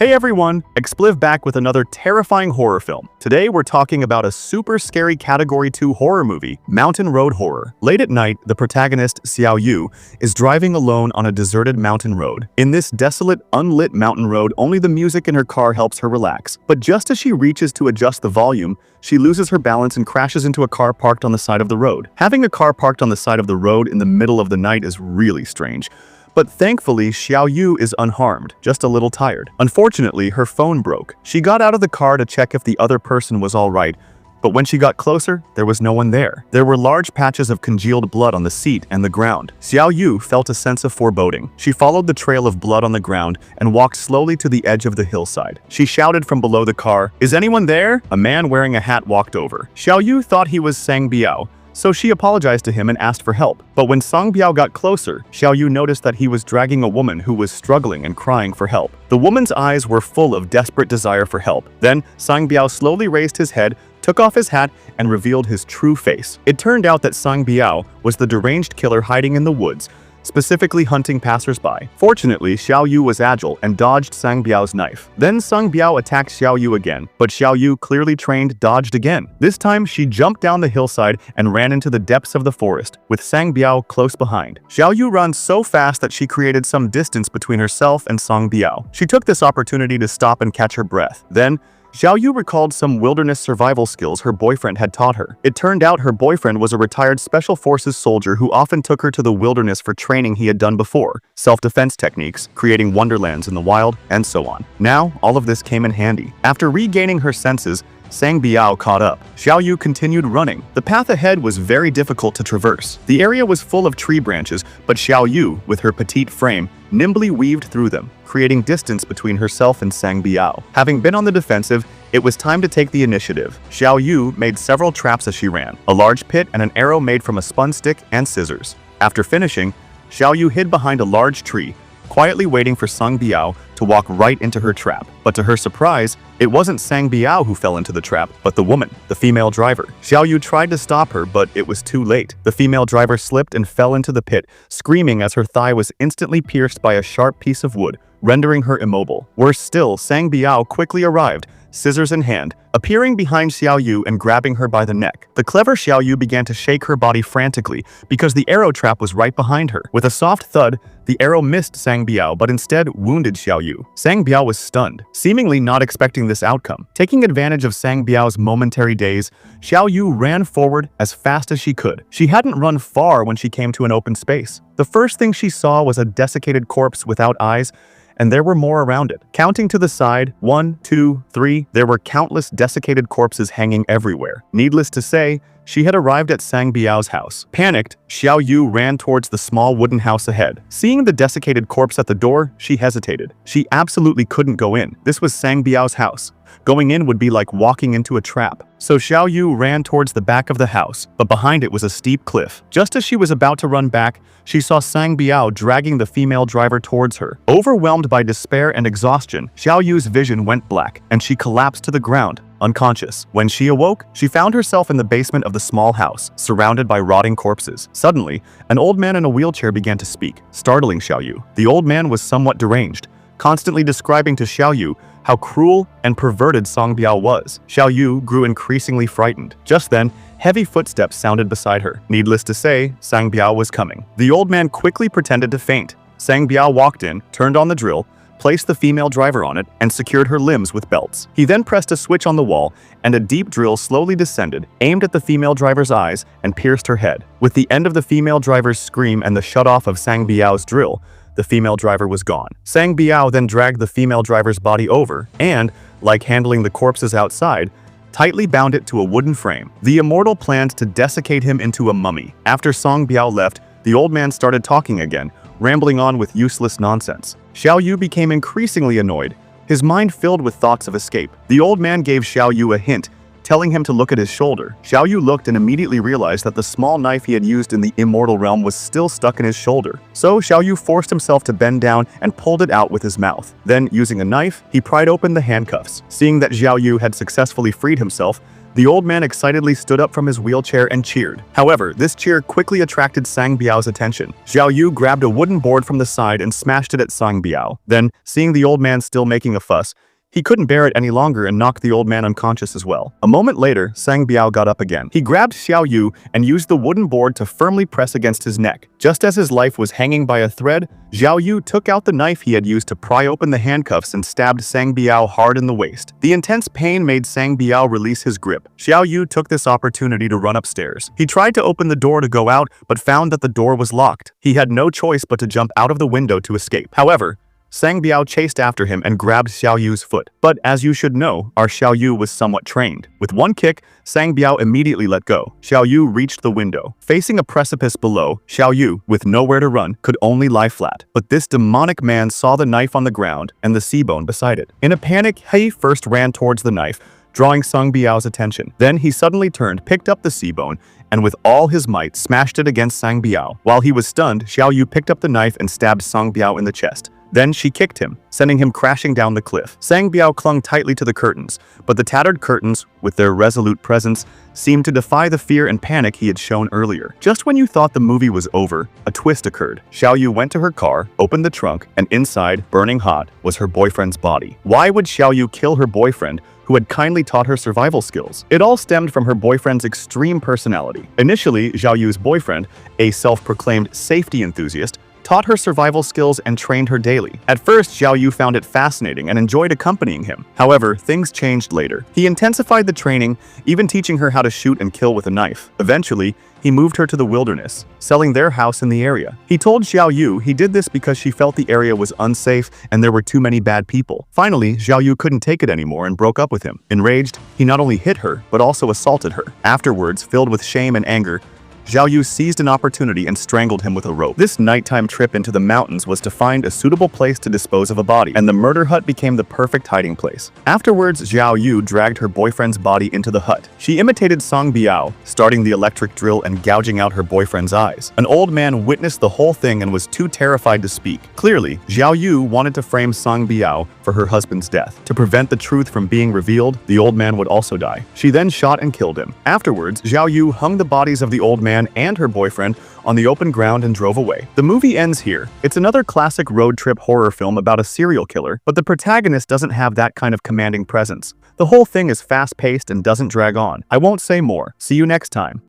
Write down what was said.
Hey everyone, Expliv back with another terrifying horror film. Today we're talking about a super scary Category 2 horror movie, Mountain Road Horror. Late at night, the protagonist, Xiaoyu, is driving alone on a deserted mountain road. In this desolate, unlit mountain road, only the music in her car helps her relax. But just as she reaches to adjust the volume, she loses her balance and crashes into a car parked on the side of the road. Having a car parked on the side of the road in the middle of the night is really strange. But thankfully, Xiaoyu is unharmed, just a little tired. Unfortunately, her phone broke. She got out of the car to check if the other person was all right, but when she got closer, there was no one there. There were large patches of congealed blood on the seat and the ground. Xiaoyu felt a sense of foreboding. She followed the trail of blood on the ground and walked slowly to the edge of the hillside. She shouted from below the car, "Is anyone there?" A man wearing a hat walked over. Xiaoyu thought he was Sang Biao, so she apologized to him and asked for help. But when Sang Biao got closer, Xiaoyu noticed that he was dragging a woman who was struggling and crying for help. The woman's eyes were full of desperate desire for help. Then, Sang Biao slowly raised his head, took off his hat, and revealed his true face. It turned out that Sang Biao was the deranged killer hiding in the woods, specifically hunting passersby. Fortunately, Xiaoyu was agile and dodged Sang Biao's knife. Then Sang Biao attacked Xiaoyu again, but Xiaoyu, clearly trained, dodged again. This time, she jumped down the hillside and ran into the depths of the forest, with Sang Biao close behind. Xiaoyu ran so fast that she created some distance between herself and Sang Biao. She took this opportunity to stop and catch her breath. Then, Xiaoyu recalled some wilderness survival skills her boyfriend had taught her. It turned out her boyfriend was a retired special forces soldier who often took her to the wilderness for training he had done before, self-defense techniques, creating wonderlands in the wild, and so on. Now, all of this came in handy. After regaining her senses, Sang Biao caught up. Xiaoyu continued running. The path ahead was very difficult to traverse. The area was full of tree branches, but Xiaoyu, with her petite frame, nimbly weaved through them, creating distance between herself and Sang Biao. Having been on the defensive, it was time to take the initiative. Xiaoyu made several traps as she ran, a large pit and an arrow made from a spun stick and scissors. After finishing, Xiaoyu hid behind a large tree, quietly waiting for Sang Biao to walk right into her trap. But to her surprise, it wasn't Sang Biao who fell into the trap, but the woman, the female driver. Xiaoyu tried to stop her, but it was too late. The female driver slipped and fell into the pit, screaming as her thigh was instantly pierced by a sharp piece of wood, rendering her immobile. Worse still, Sang Biao quickly arrived, scissors in hand, appearing behind Xiaoyu and grabbing her by the neck. The clever Xiaoyu began to shake her body frantically because the arrow trap was right behind her. With a soft thud, the arrow missed Sang Biao but instead wounded Xiaoyu. Sang Biao was stunned, seemingly not expecting this outcome. Taking advantage of Sang Biao's momentary daze, Xiaoyu ran forward as fast as she could. She hadn't run far when she came to an open space. The first thing she saw was a desiccated corpse without eyes, and there were more around it. Counting to the side, 1, 2, 3, there were countless desiccated corpses hanging everywhere. Needless to say, she had arrived at Sang Biao's house. Panicked, Xiaoyu ran towards the small wooden house ahead. Seeing the desiccated corpse at the door, she hesitated. She absolutely couldn't go in. This was Sang Biao's house. Going in would be like walking into a trap. So Xiaoyu ran towards the back of the house, but behind it was a steep cliff. Just as she was about to run back, she saw Sang Biao dragging the female driver towards her. Overwhelmed by despair and exhaustion, Xiaoyu's vision went black, and she collapsed to the ground, unconscious. When she awoke, she found herself in the basement of the small house, surrounded by rotting corpses. Suddenly, an old man in a wheelchair began to speak, startling Xiaoyu. The old man was somewhat deranged, constantly describing to Xiaoyu how cruel and perverted Sang Biao was. Xiaoyu grew increasingly frightened. Just then, heavy footsteps sounded beside her. Needless to say, Sang Biao was coming. The old man quickly pretended to faint. Sang Biao walked in, turned on the drill, placed the female driver on it, and secured her limbs with belts. He then pressed a switch on the wall, and a deep drill slowly descended, aimed at the female driver's eyes, and pierced her head. With the end of the female driver's scream and the shut-off of Sang Biao's drill, the female driver was gone. Sang Biao then dragged the female driver's body over and, like handling the corpses outside, tightly bound it to a wooden frame. The immortal planned to desiccate him into a mummy. After Sang Biao left, the old man started talking again, rambling on with useless nonsense. Xiaoyu became increasingly annoyed, his mind filled with thoughts of escape. The old man gave Xiaoyu a hint telling him to look at his shoulder. Xiaoyu looked and immediately realized that the small knife he had used in the immortal realm was still stuck in his shoulder. So Xiaoyu forced himself to bend down and pulled it out with his mouth. Then, using a knife, he pried open the handcuffs. Seeing that Xiaoyu had successfully freed himself, the old man excitedly stood up from his wheelchair and cheered. However, this cheer quickly attracted Sang Biao's attention. Xiaoyu grabbed a wooden board from the side and smashed it at Sang Biao. Then, seeing the old man still making a fuss, he couldn't bear it any longer and knocked the old man unconscious as well. A moment later, Sang Biao got up again. He grabbed Xiaoyu and used the wooden board to firmly press against his neck. Just as his life was hanging by a thread, Xiaoyu took out the knife he had used to pry open the handcuffs and stabbed Sang Biao hard in the waist. The intense pain made Sang Biao release his grip. Xiaoyu took this opportunity to run upstairs. He tried to open the door to go out, but found that the door was locked. He had no choice but to jump out of the window to escape. However, Sang Biao chased after him and grabbed Xiaoyu's foot. But as you should know, our Xiaoyu was somewhat trained. With one kick, Sang Biao immediately let go. Xiaoyu reached the window. Facing a precipice below, Xiaoyu, with nowhere to run, could only lie flat. But this demonic man saw the knife on the ground and the C-bone beside it. In a panic, he first ran towards the knife, drawing Sang Biao's attention. Then he suddenly turned, picked up the C-bone, and with all his might smashed it against Sang Biao. While he was stunned, Xiaoyu picked up the knife and stabbed Sang Biao in the chest. Then she kicked him, sending him crashing down the cliff. Sang Biao clung tightly to the curtains, but the tattered curtains, with their resolute presence, seemed to defy the fear and panic he had shown earlier. Just when you thought the movie was over, a twist occurred. Xiaoyu went to her car, opened the trunk, and inside, burning hot, was her boyfriend's body. Why would Xiaoyu kill her boyfriend, who had kindly taught her survival skills? It all stemmed from her boyfriend's extreme personality. Initially, Xiaoyu's boyfriend, a self-proclaimed safety enthusiast, taught her survival skills and trained her daily. At first, Xiaoyu found it fascinating and enjoyed accompanying him. However, things changed later. He intensified the training, even teaching her how to shoot and kill with a knife. Eventually, he moved her to the wilderness, selling their house in the area. He told Xiaoyu he did this because she felt the area was unsafe and there were too many bad people. Finally, Xiaoyu couldn't take it anymore and broke up with him. Enraged, he not only hit her, but also assaulted her. Afterwards, filled with shame and anger, Xiaoyu seized an opportunity and strangled him with a rope. This nighttime trip into the mountains was to find a suitable place to dispose of a body, and the murder hut became the perfect hiding place. Afterwards, Xiaoyu dragged her boyfriend's body into the hut. She imitated Sang Biao, starting the electric drill and gouging out her boyfriend's eyes. An old man witnessed the whole thing and was too terrified to speak. Clearly, Xiaoyu wanted to frame Sang Biao for her husband's death. To prevent the truth from being revealed, the old man would also die. She then shot and killed him. Afterwards, Xiaoyu hung the bodies of the old man and her boyfriend on the open ground and drove away. The movie ends here. It's another classic road trip horror film about a serial killer, but the protagonist doesn't have that kind of commanding presence. The whole thing is fast-paced and doesn't drag on. I won't say more. See you next time.